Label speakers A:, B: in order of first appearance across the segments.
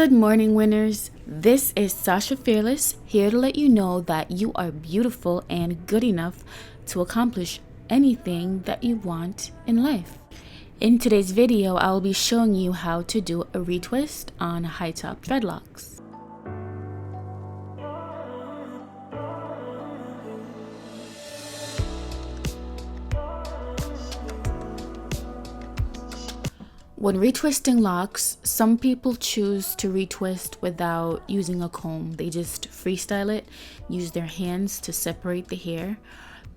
A: Good morning, winners. This is Sasha Fearless, here to let you know that you are beautiful and good enough to accomplish anything that you want in life. In today's video, I will be showing you how to do a retwist on high top dreadlocks. When retwisting locks, some people choose to retwist without using a comb. They just freestyle it, use their hands to separate the hair.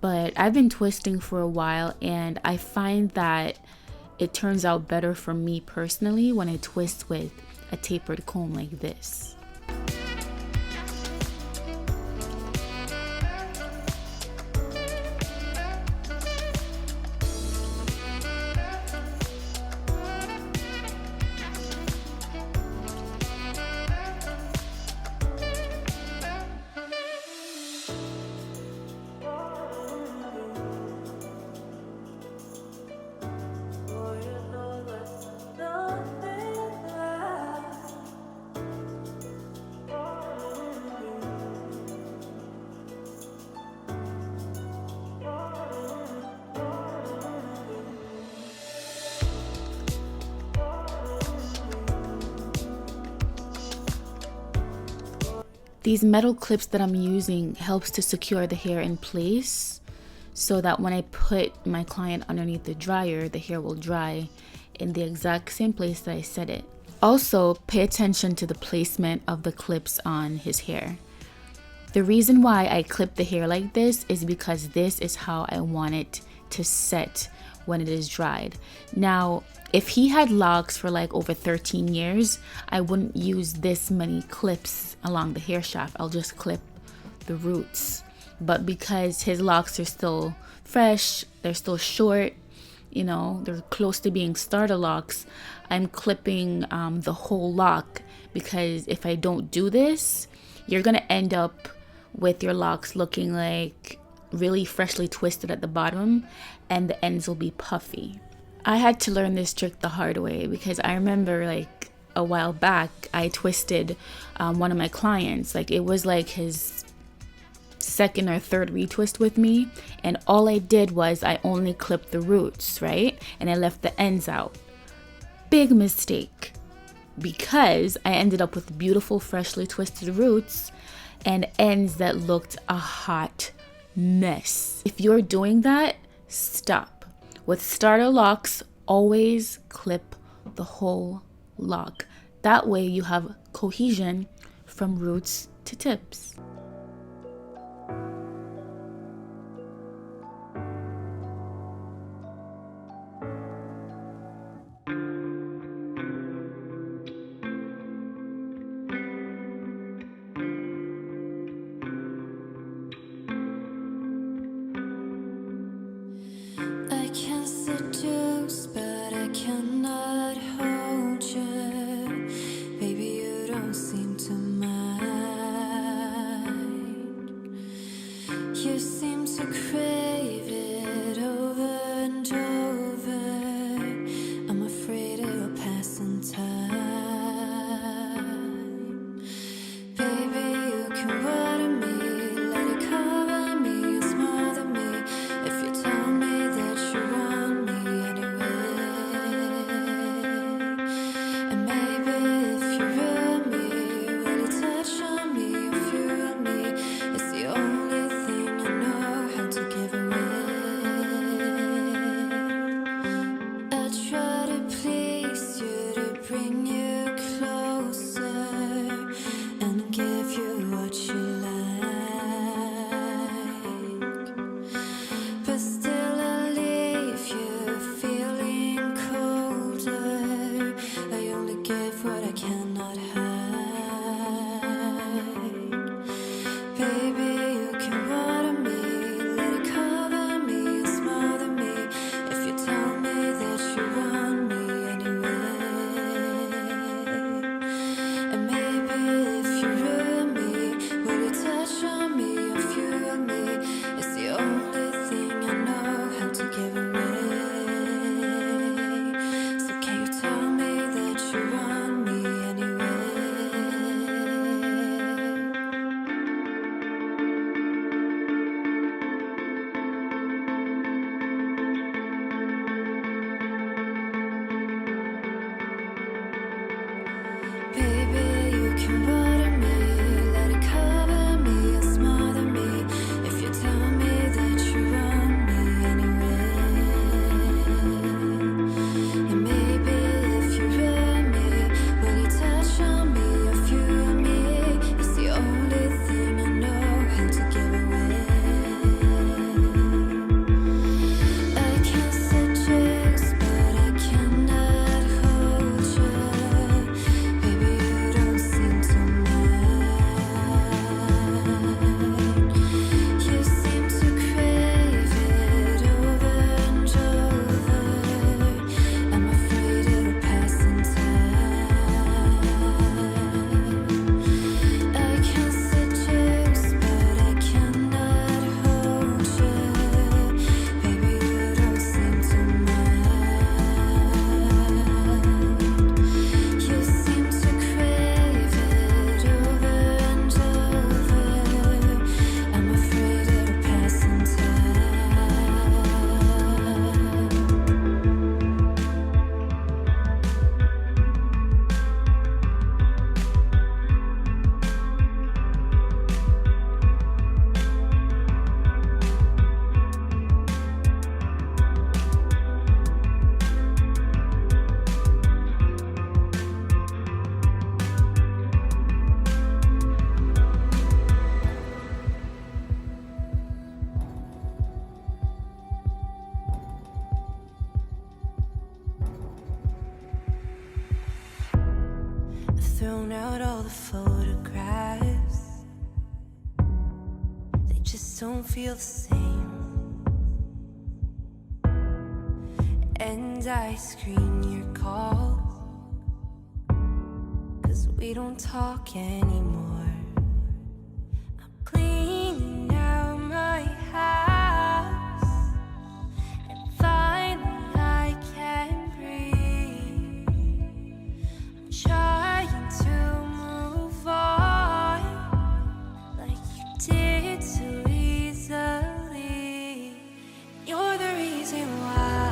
A: But I've been twisting for a while and I find that it turns out better for me personally when I twist with a tapered comb like this. These metal clips that I'm using helps to secure the hair in place so that when I put my client underneath the dryer, the hair will dry in the exact same place that I set it. Also, pay attention to the placement of the clips on his hair. The reason why I clip the hair like this is because this is how I want it to set when it is dried. Now, if he had locks for like over 13 years, I wouldn't use this many clips along the hair shaft. I'll just clip the roots. But because his locks are still fresh, they're still short, you know, they're close to being starter locks, I'm clipping the whole lock, because if I don't do this, you're gonna end up with your locks looking like really freshly twisted at the bottom and the ends will be puffy. I had to learn this trick the hard way because I remember like a while back I twisted one of my clients. Like it was like his second or third retwist with me, and all I did was I only clipped the roots, right? And I left the ends out. Big mistake, because I ended up with beautiful freshly twisted roots and ends that looked a hot mess. If you're doing that, stop. With starter locks, always clip the whole lock. That way you have cohesion from roots to tips.
B: You seem to crave it over and over. I'm afraid it'll pass in time. Baby, you can water me, let it cover me and smother me. If you tell me that you want me anyway. thrown out all the photographs. They just don't feel the same. And I screen your calls, 'cause we don't talk anymore. I'm cleaning out my house, and finally I can breathe. I'm trying to move on, like you did so easily. You're the reason why.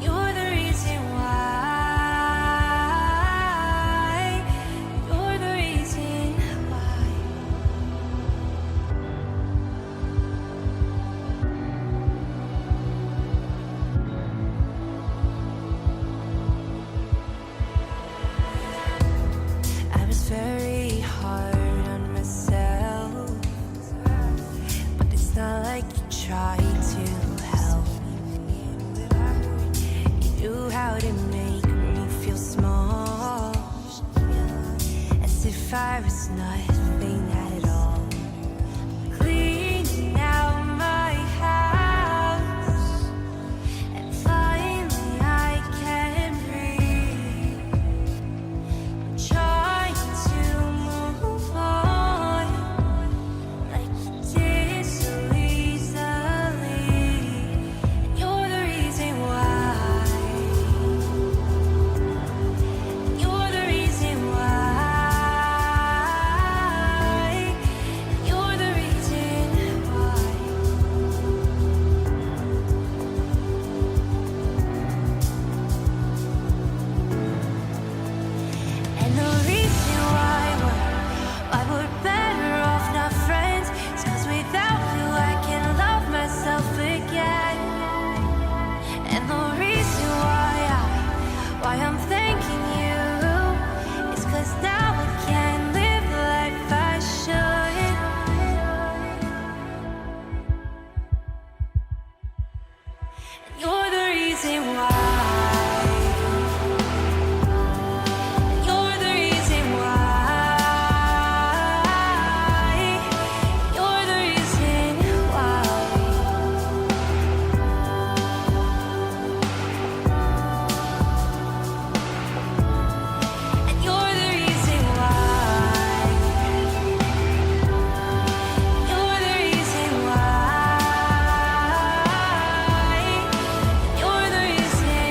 B: You're the reason why. You're the reason why. I was very hard on myself, but it's not like you tried to help. You knew how to make me feel small, as if I was nothing at all. Cleaning out my house, and finally I can breathe. I'm trying to move on, like you did so easily. And you're the reason why. You're the reason why. You're the reason why. And the reason why we're better off not friends is 'cause without you I can love myself again. And the reason why I'm thanking you is 'cause now I can live the life I should. And you're the reason why. You're the reason why. You're the reason why. And you're the reason why. You're the reason why. You're the reason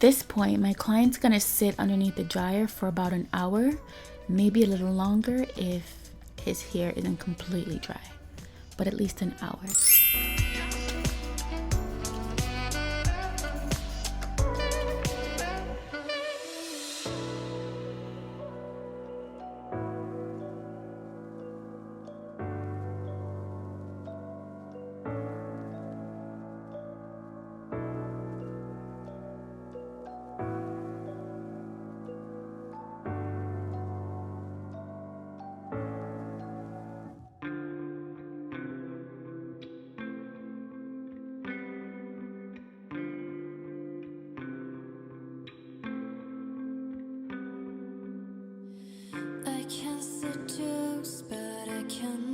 A: At this point, my client's gonna sit underneath the dryer for about an hour, maybe a little longer if his hair isn't completely dry, but at least an hour.
B: I can seduce, but I can